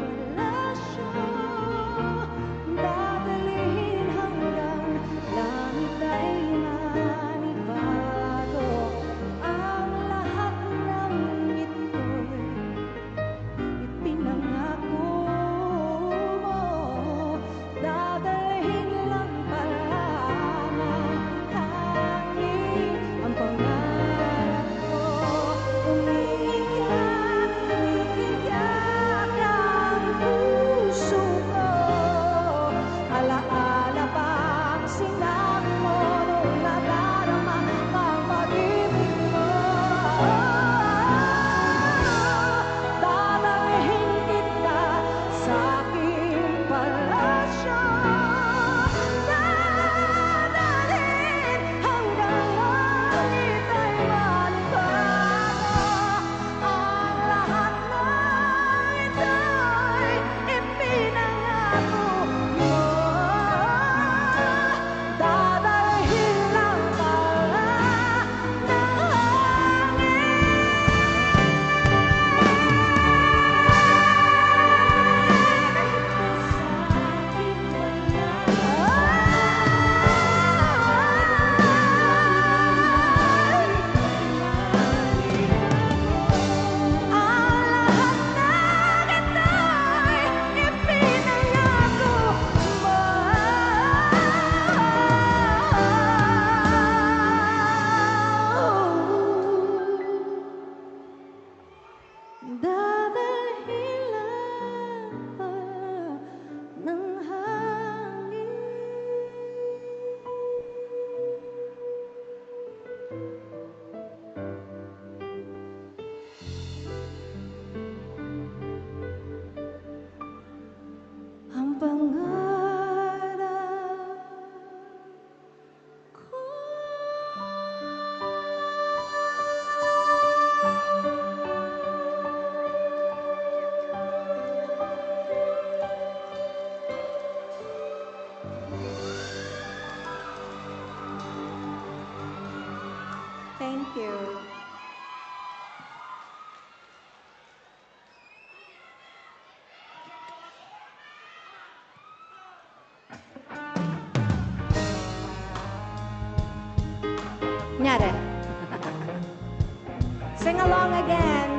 Sing along again.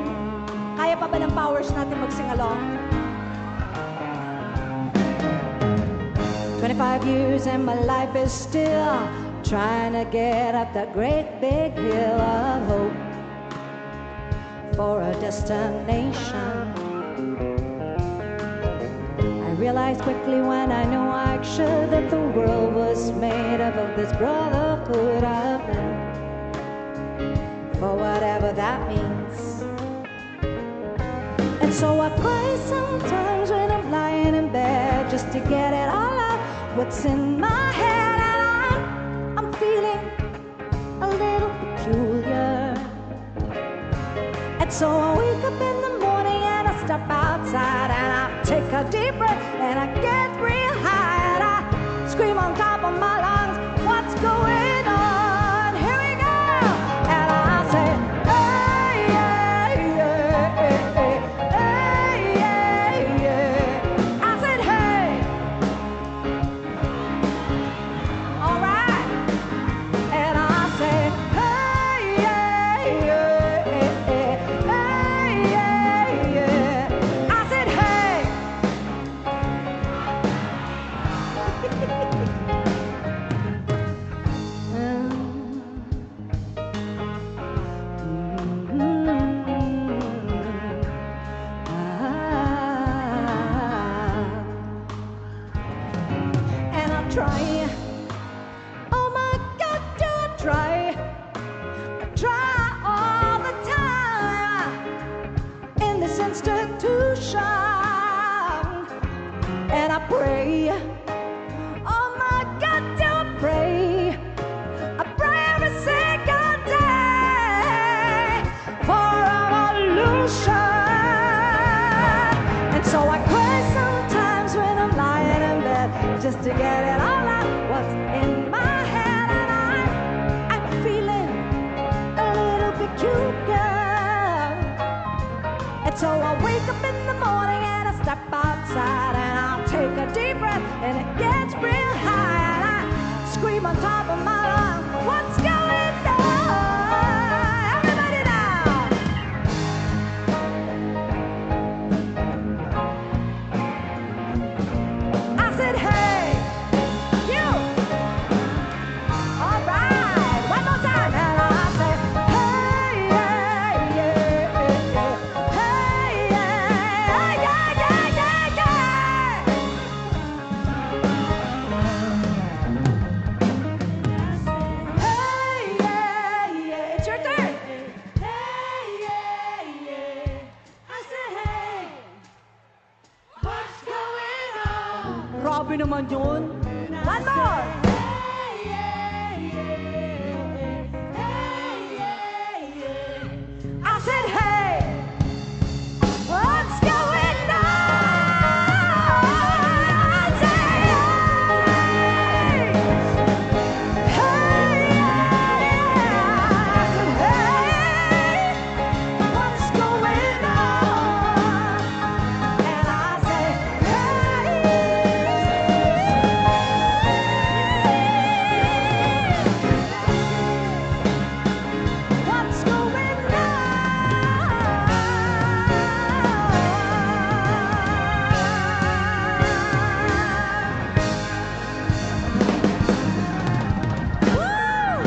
Kaya pa ba ng powers natin mag-sing along? 25 years and my life is still trying to get up that great big hill of hope for a destination. I realized quickly when I knew I should that the world was made up of this brotherhood of men, for whatever that means. And so I pray sometimes when I'm lying in bed just to get it all out what's in my head, and I'm feeling a little peculiar. And so I wake up in the morning and I step outside and I take a deep breath and I get real high and I scream on top of my lungs, what's going on? Here we go! And I say, hey, yeah, yeah, hey, hey, yeah, yeah. I said, hey. All right. And I say, hey, yeah, yeah, hey, yeah, yeah. I said, hey. And I'm trying. Oh my God, do I try? I try all the time in this institution, and I pray. Oh my God, do I pray? I pray every single day for evolution. And so I cry sometimes when I'm lying in bed just to get it all out what's in my head, and I'm feeling a little peculiar. And so I wake up in the morning and I step outside and I'll take a deep breath and it gets real high and I scream on top of my lungs, what's going on? Everybody now! I said, hey, you! All right, one more time, and I say, hey, yeah, yeah, yeah, hey, yeah, yeah, yeah, yeah, yeah. Hey, yeah, yeah, it's your turn. Hey, yeah, yeah. I said, hey, what's going on? Grabe naman yun. One more. Hey, yeah, yeah. Hey, yeah, yeah. I said, hey, what's going on? I say, hey, hey, yeah. I said, hey, what's going on? And I say, what's going on? Woo!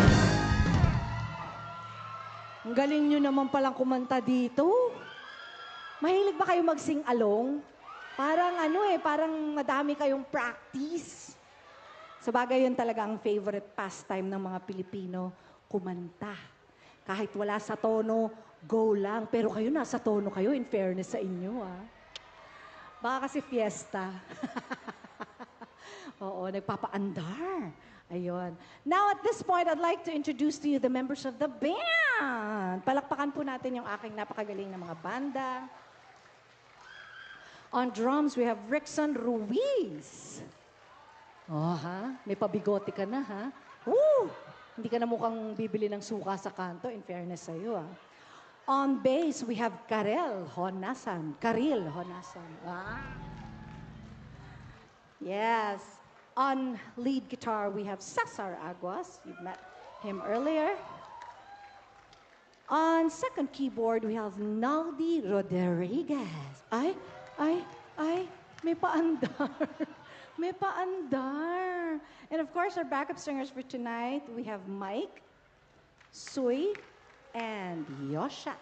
Ang galing nyo naman palang kumanta dito. Mahilig ba kayo mag-sing along? Parang parang madami kayong practice. Sabagay yun talaga ang favorite pastime ng mga Pilipino, kumanta. Kahit wala sa tono, go lang. Pero kayo, nasa tono kayo, in fairness sa inyo, ah. Baka kasi fiesta. Oo, nagpapaandar. Ayun. Now, at this point, I'd like to introduce to you the members of the band. Palakpakan po natin yung aking napakagaling na mga banda. On drums, we have Rickson Ruiz. Oh, ha? May pabigote ka na, ha? Woo! Hindi ka na mukhang bibili ng suka sa kanto, in fairness sa'yo, ah. On bass, we have Karil Honasan. Ah. Yes. On lead guitar, we have Cesar Aguas. You've met him earlier. On second keyboard, we have Naldi Rodriguez. Ay, may paandar. May paandar. And of course, our backup singers for tonight, we have Mike, Sui, and Yosha.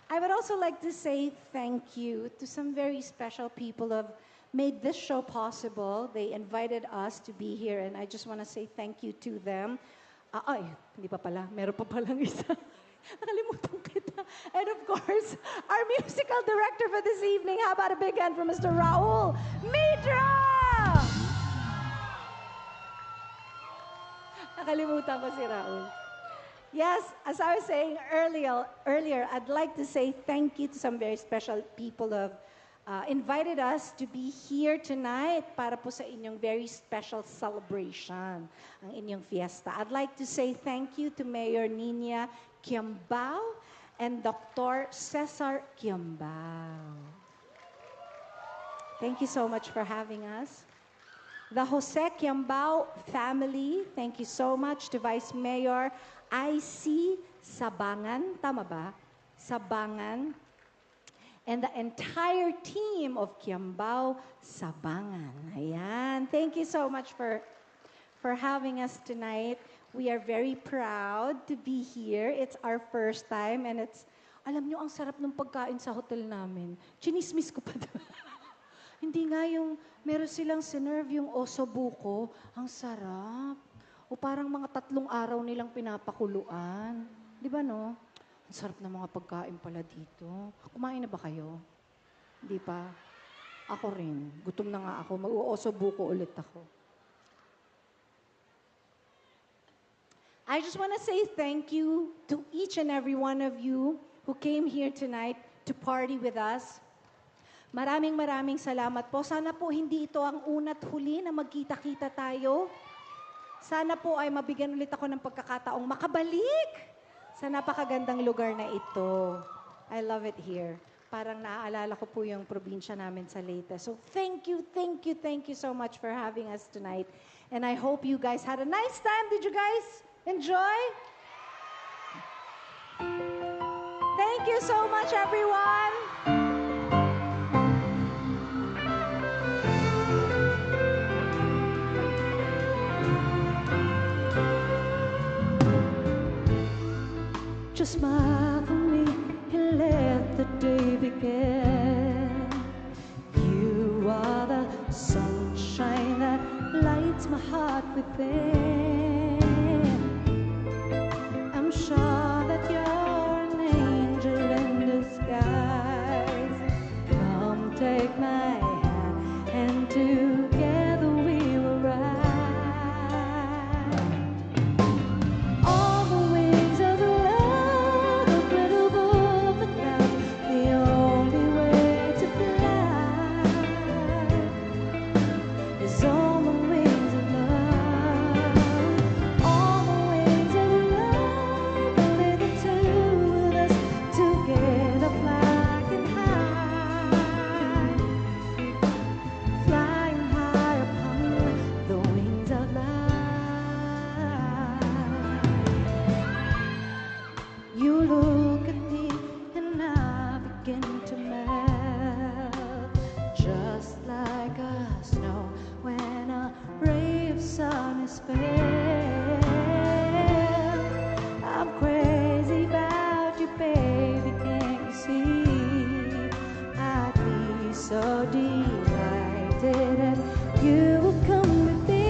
I would also like to say thank you to some very special people who have made this show possible. They invited us to be here, and I just want to say thank you to them. Hindi pa pala. Meron pa palang isa. Nakalimutan kita. And of course, our musical director for this evening. How about a big hand for Mr. Raul Mitra? Nakalimutan ko si Raul. Yes, as I was saying earlier, I'd like to say thank you to some very special people who have invited us to be here tonight para po sa inyong very special celebration, ang inyong fiesta. I'd like to say thank you to Mayor Nina Quiambao and Dr. Cesar Quiambao. Thank you so much for having us. The Jose Quiambao family, thank you so much to Vice Mayor IC Sabangan, tama ba? Sabangan. And the entire team of Quiambao Sabangan. Ayan. Thank you so much for having us tonight. We are very proud to be here. It's our first time and alam nyo, ang sarap ng pagkain sa hotel namin. Chinismis ko pa doon. Hindi nga meron silang sinerve yung osobuco. Ang sarap. O parang mga 3 araw nilang pinapakuluan. Di ba, no? Ang sarap ng mga pagkain pala dito. Kumain na ba kayo? Hindi pa? Ako rin. Gutom na nga ako. Mag-uuosobuco ulit ako. I just want to say thank you to each and every one of you who came here tonight to party with us. Maraming salamat po. Sana po hindi ito ang una't huli na magkita-kita tayo. Sana po ay mabigyan ulit ako ng pagkakataong makabalik sa napakagandang lugar na ito. I love it here. Parang naaalala ko po yung probinsya namin sa Leyte. So thank you so much for having us tonight. And I hope you guys had a nice time. Did you guys enjoy? Thank you so much, everyone. Just smile for me and let the day begin. You are the sunshine that lights my heart within. I'm sure that you're an angel in disguise. Come take my hand and together we will ride. All the wings of love are spread above the clouds. The only way to fly is on the wings of love. All the wings of love, only the two of us together flying high, flying high upon the wings of love. You look at me and I begin to melt, just like a snow when a ray of sun is felt. I'm crazy about you, baby, can't you see? I'd be so delighted if you would come with me.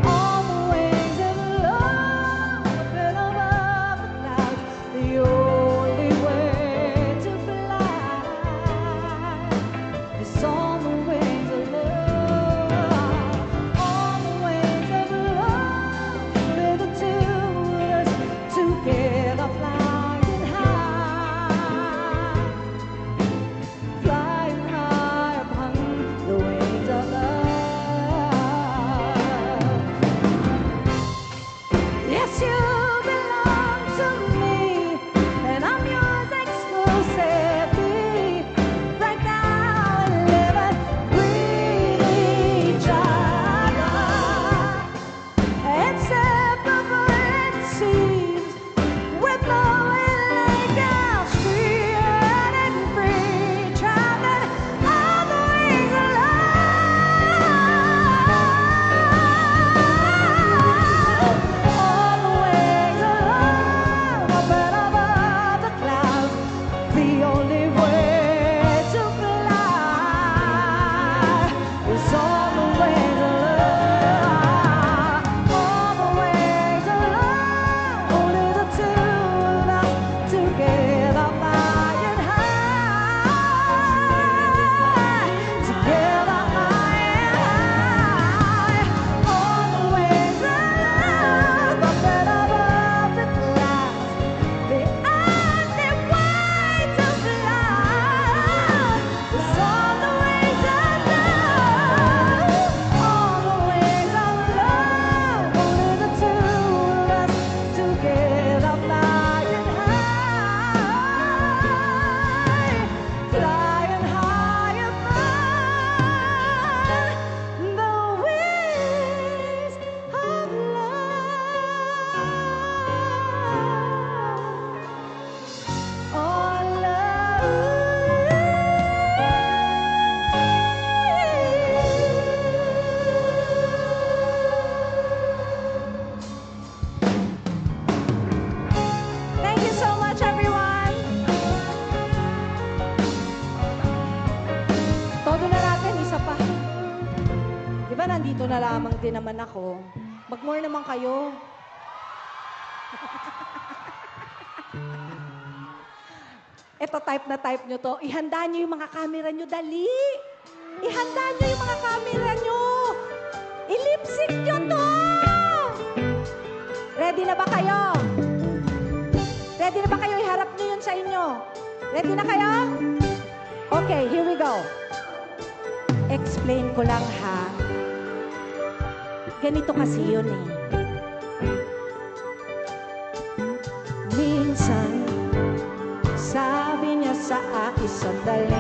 All the ways of love, a bit above the na lamang din naman ako. Mag-more naman kayo. Ito, type na type nyo to. Ihanda nyo yung mga camera nyo, dali! Ihanda nyo yung mga camera nyo! I-lip-sync nyo to! Ready na ba kayo? Ready na ba kayo? Iharap nyo yun sa inyo. Ready na kayo? Okay, here we go. Explain ko lang ha. Ganito kasi yun eh. Minsan, sabi niya sa akin sandali,